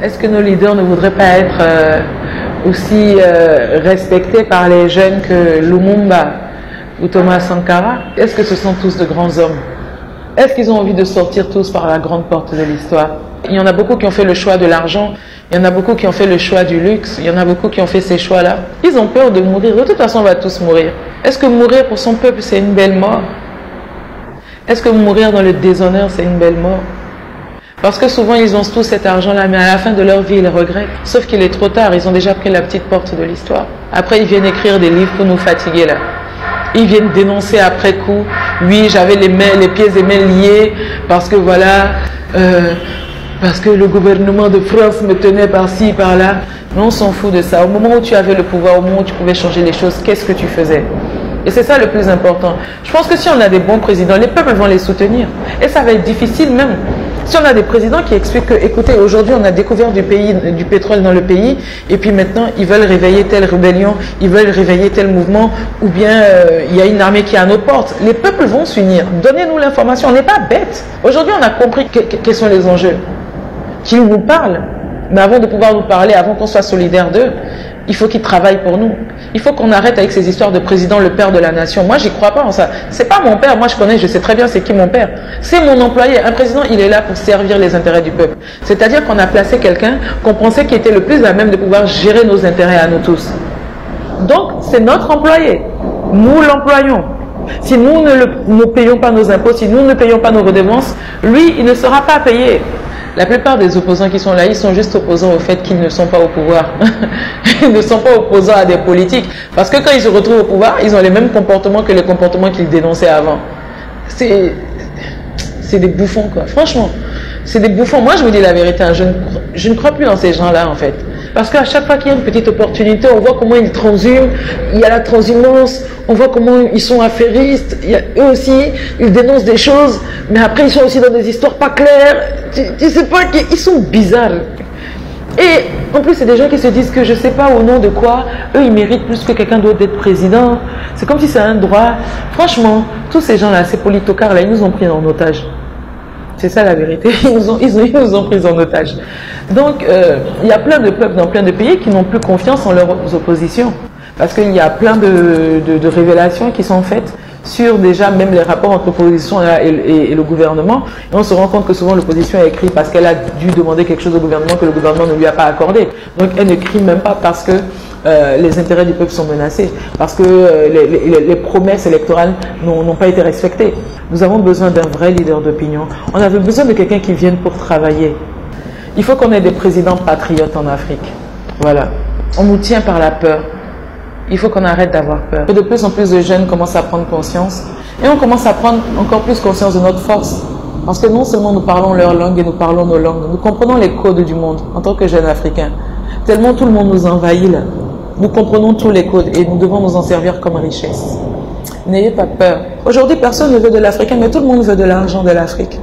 Est-ce que nos leaders ne voudraient pas être aussi respectés par les jeunes que Lumumba ou Thomas Sankara? Est-ce que ce sont tous de grands hommes? Est-ce qu'ils ont envie de sortir tous par la grande porte de l'histoire? Il y en a beaucoup qui ont fait le choix de l'argent, il y en a beaucoup qui ont fait le choix du luxe, il y en a beaucoup qui ont fait ces choix-là. Ils ont peur de mourir, de toute façon on va tous mourir. Est-ce que mourir pour son peuple c'est une belle mort? Est-ce que mourir dans le déshonneur c'est une belle mort? Parce que souvent ils ont tout cet argent-là, mais à la fin de leur vie ils le regrettent. Sauf qu'il est trop tard, ils ont déjà pris la petite porte de l'histoire. Après ils viennent écrire des livres pour nous fatiguer là. Ils viennent dénoncer après coup. Oui, j'avais les pieds et mains liés parce que voilà, parce que le gouvernement de France me tenait par-ci, par-là. Mais on s'en fout de ça. Au moment où tu avais le pouvoir, au moment où tu pouvais changer les choses, qu'est-ce que tu faisais? Et c'est ça le plus important. Je pense que si on a des bons présidents, les peuples vont les soutenir. Et ça va être difficile même. Si on a des présidents qui expliquent que, écoutez, aujourd'hui on a découvert du pétrole dans le pays, et puis maintenant ils veulent réveiller telle rébellion, ils veulent réveiller tel mouvement, ou bien il y a une armée qui est à nos portes. Les peuples vont s'unir. Donnez-nous l'information. On n'est pas bêtes. Aujourd'hui on a compris quels sont les enjeux. Qu'ils nous parlent. Mais avant de pouvoir nous parler, avant qu'on soit solidaires d'eux, il faut qu'ils travaillent pour nous. Il faut qu'on arrête avec ces histoires de président, le père de la nation. Moi, j'y crois pas en ça. C'est pas mon père. Moi, je connais, je sais très bien c'est qui mon père. C'est mon employé. Un président, il est là pour servir les intérêts du peuple. C'est-à-dire qu'on a placé quelqu'un qu'on pensait qui était le plus à même de pouvoir gérer nos intérêts à nous tous. Donc, c'est notre employé. Nous l'employons. Si nous ne payons pas nos impôts, si nous ne payons pas nos redevances, lui, il ne sera pas payé. La plupart des opposants qui sont là, ils sont juste opposants au fait qu'ils ne sont pas au pouvoir. Ils ne sont pas opposants à des politiques. Parce que quand ils se retrouvent au pouvoir, ils ont les mêmes comportements que les comportements qu'ils dénonçaient avant. C'est des bouffons, quoi. Franchement, c'est des bouffons. Moi, je vous dis la vérité, hein, je ne crois plus dans ces gens-là, en fait. Parce qu'à chaque fois qu'il y a une petite opportunité, on voit comment ils transhument, il y a la transhumance, on voit comment ils sont affairistes, eux aussi, ils dénoncent des choses, mais après ils sont aussi dans des histoires pas claires, tu sais pas, ils sont bizarres. Et en plus c'est des gens qui se disent que je sais pas au nom de quoi, eux ils méritent plus que quelqu'un d'autre d'être président, c'est comme si c'est un droit. Franchement, tous ces gens-là, ces politocars là, ils nous ont pris en otage. C'est ça la vérité, ils nous ont pris en otage. Donc, il y a plein de peuples dans plein de pays qui n'ont plus confiance en leurs oppositions. Parce qu'il y a plein de révélations qui sont faites sur déjà même les rapports entre l'opposition et le gouvernement. Et on se rend compte que souvent l'opposition a écrit parce qu'elle a dû demander quelque chose au gouvernement que le gouvernement ne lui a pas accordé. Donc elle ne crie même pas parce que les intérêts du peuple sont menacés, parce que les promesses électorales n'ont pas été respectées. Nous avons besoin d'un vrai leader d'opinion. On avait besoin de quelqu'un qui vienne pour travailler. Il faut qu'on ait des présidents patriotes en Afrique. Voilà. On nous tient par la peur. Il faut qu'on arrête d'avoir peur. Et de plus en plus de jeunes commencent à prendre conscience. Et on commence à prendre encore plus conscience de notre force. Parce que non seulement nous parlons leur langue et nous parlons nos langues, nous comprenons les codes du monde en tant que jeunes Africains. Tellement tout le monde nous envahit là. Nous comprenons tous les codes et nous devons nous en servir comme richesse. N'ayez pas peur. Aujourd'hui, personne ne veut de l'Africain, mais tout le monde veut de l'argent de l'Afrique.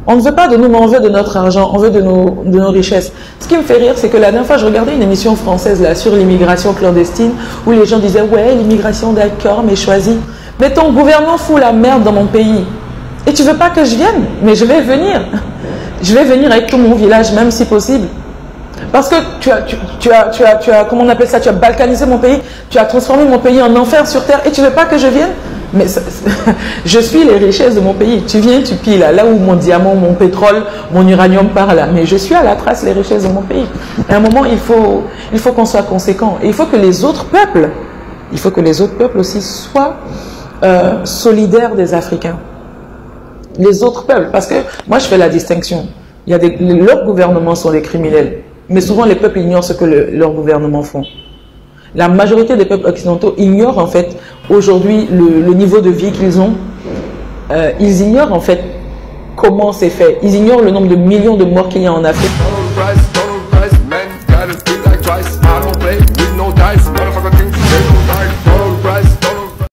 On ne veut pas de nous, mais on veut de notre argent, on veut de nos richesses. Ce qui me fait rire, c'est que la dernière fois, je regardais une émission française là sur l'immigration clandestine, où les gens disaient « Ouais, l'immigration d'accord, mais choisie. » Mais ton gouvernement fout la merde dans mon pays. Et tu veux pas que je vienne? Mais je vais venir. Je vais venir avec tout mon village, même si possible. Parce que tu as, comment on appelle ça, tu as balkanisé mon pays, tu as transformé mon pays en enfer sur terre et tu veux pas que je vienne? Mais je suis les richesses de mon pays. Tu viens, tu pilles là où mon diamant, mon pétrole, mon uranium part là. Mais je suis à la trace les richesses de mon pays. À un moment, il faut qu'on soit conséquent. Et il faut que les autres peuples, aussi soient solidaires des Africains. Les autres peuples, parce que moi je fais la distinction. Il y a leurs gouvernements sont les criminels. Mais souvent, les peuples ignorent ce que leurs gouvernements font. La majorité des peuples occidentaux ignorent en fait aujourd'hui le niveau de vie qu'ils ont. Ils ignorent en fait comment c'est fait. Ils ignorent le nombre de millions de morts qu'il y a en Afrique.